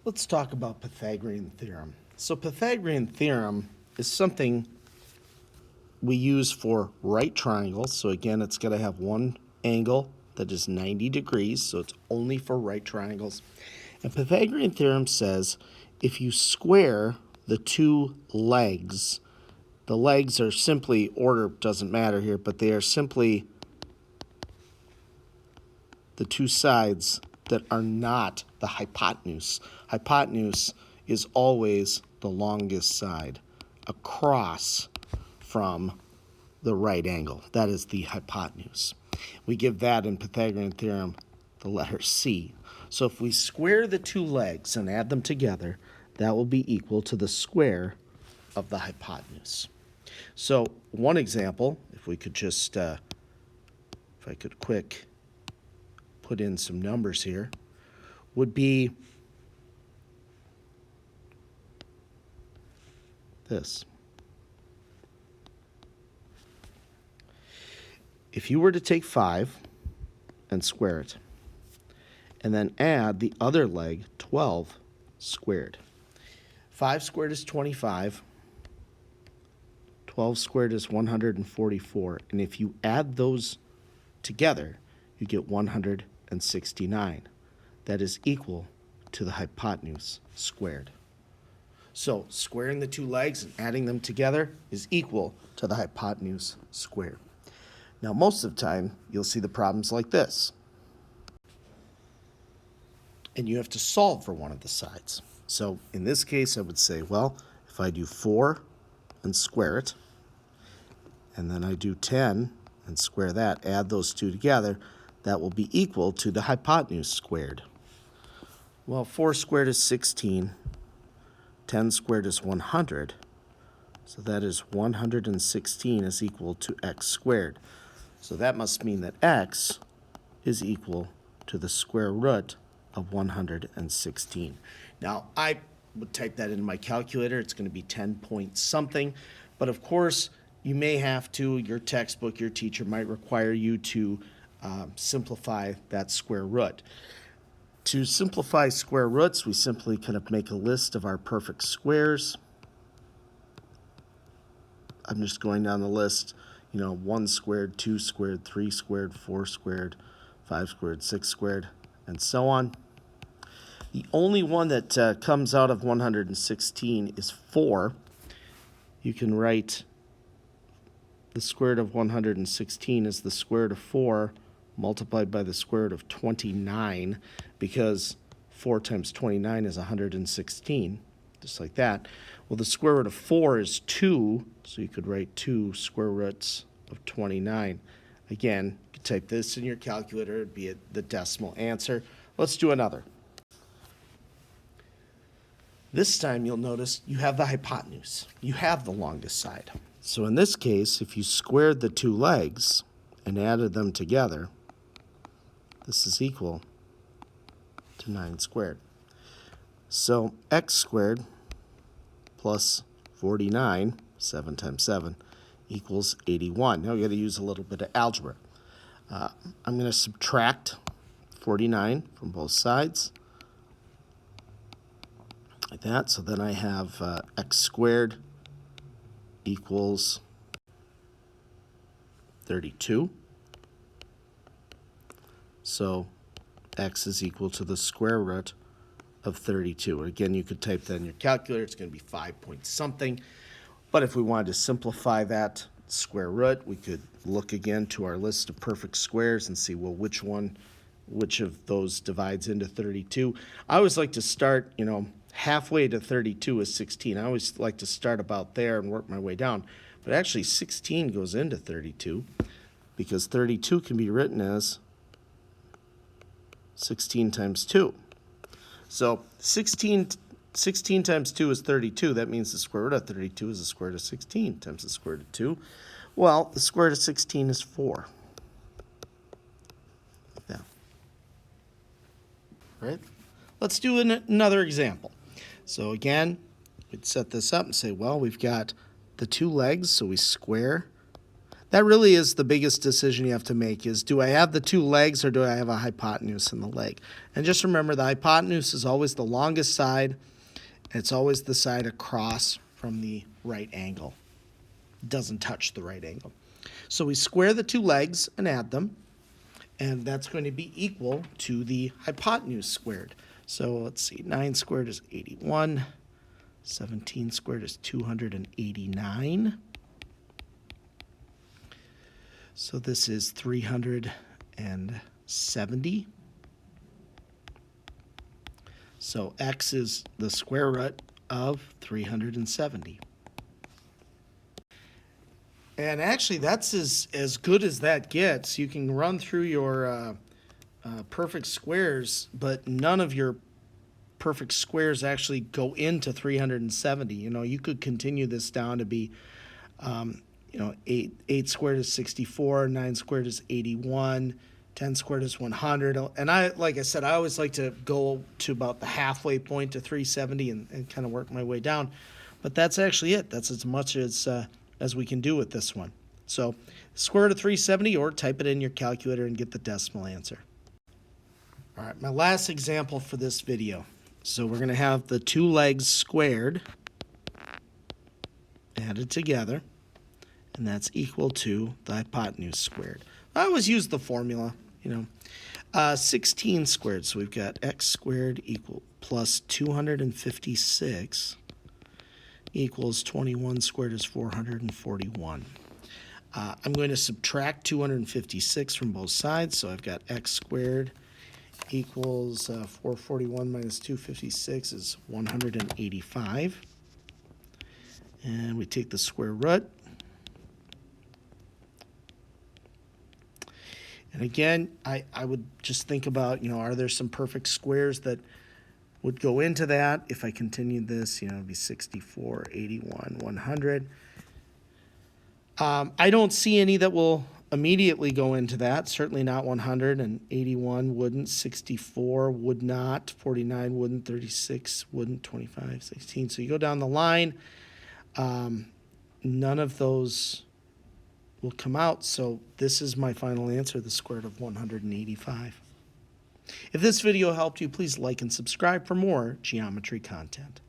Let's talk about Pythagorean theorem. So Pythagorean theorem is something we use for right triangles. So again, it's got to have one angle that is 90 degrees, so it's only for right triangles. And Pythagorean theorem says if you square the two legs, the legs are simply, order doesn't matter here, but they are simply the two sides that are not the hypotenuse. Hypotenuse is always the longest side across from the right angle. That is the hypotenuse. We give that in Pythagorean theorem the letter C. So if we square the two legs and add them together, that will be equal to the square of the hypotenuse. So one example, if we could just, if I could quick put in some numbers here, would be this. If you were to take 5 and square it, and then add the other leg, 12 squared. 5 squared is 25. 12 squared is 144. And if you add those together, you get 169. That is equal to the hypotenuse squared. So squaring the two legs and adding them together is equal to the hypotenuse squared. Now, most of the time, you'll see the problems like this. And you have to solve for one of the sides. So in this case, I would say, well, if I do 4 and square it, and then I do 10 and square that, add those two together, that will be equal to the hypotenuse squared. Well, 4 squared is 16. 10 squared is 100. So that is 116 is equal to x squared. So that must mean that x is equal to the square root of 116. Now, I would type that in my calculator. It's going to be 10 point something. But of course, you may have to, your textbook, your teacher might require you to simplify that square root. To simplify square roots, we simply kind of make a list of our perfect squares. I'm just going down the list, 1 squared, 2 squared, 3 squared, 4 squared, 5 squared, 6 squared, and so on. The only one that comes out of 116 is 4. You can write the square root of 116 is the square root of 4 multiplied by the square root of 29, because 4 times 29 is 116, just like that. Well, the square root of 4 is 2, so you could write 2 square roots of 29. Again, you could type this in your calculator, it'd be the decimal answer. Let's do another. This time you'll notice you have the hypotenuse. You have the longest side. So in this case, if you squared the two legs and added them together, this is equal to 9 squared. So x squared plus 49, 7 times 7, equals 81. Now we got to use a little bit of algebra. I'm going to subtract 49 from both sides, like that. So then I have x squared equals 32. So x is equal to the square root of 32. Again, you could type that in your calculator. It's going to be 5 point something. But if we wanted to simplify that square root, we could look again to our list of perfect squares and see, well, which of those divides into 32. I always like to start, halfway to 32 is 16. I always like to start about there and work my way down. But actually, 16 goes into 32 because 32 can be written as 16 times 2. So 16 times 2 is 32. That means the square root of 32 is the square root of 16 times the square root of 2. Well, the square root of 16 is 4. Yeah. Right? Let's do another example. So again, we'd set this up and say, well, we've got the two legs, so we square That really is the biggest decision you have to make is, do I have the two legs or do I have a hypotenuse in the leg? And just remember, the hypotenuse is always the longest side. And it's always the side across from the right angle. It doesn't touch the right angle. So we square the two legs and add them. And that's going to be equal to the hypotenuse squared. So let's see, 9 squared is 81. 17 squared is 289. So this is 370. So x is the square root of 370. And actually, that's as good as that gets. You can run through your perfect squares, but none of your perfect squares actually go into 370. You could continue this down to be 8 squared is 64, 9 squared is 81, 10 squared is 100. And like I said, I always like to go to about the halfway point to 370 and kind of work my way down. But that's actually it. That's as much as we can do with this one. So square root of 370, or type it in your calculator and get the decimal answer. All right, my last example for this video. So we're going to have the two legs squared added together, and that's equal to the hypotenuse squared. I always use the formula, 16 squared. So we've got x squared equal plus 256 equals 21 squared is 441. I'm going to subtract 256 from both sides, so I've got x squared equals 441 minus 256 is 185. And we take the square root. And again, I would just think about, are there some perfect squares that would go into that? If I continued this, it'd be 64, 81, 100. I don't see any that will immediately go into that. Certainly not 100, and 81 wouldn't, 64 would not, 49 wouldn't, 36 wouldn't, 25, 16. So you go down the line, none of those will come out. So this is my final answer, the square root of 185. If this video helped you, please like and subscribe for more geometry content.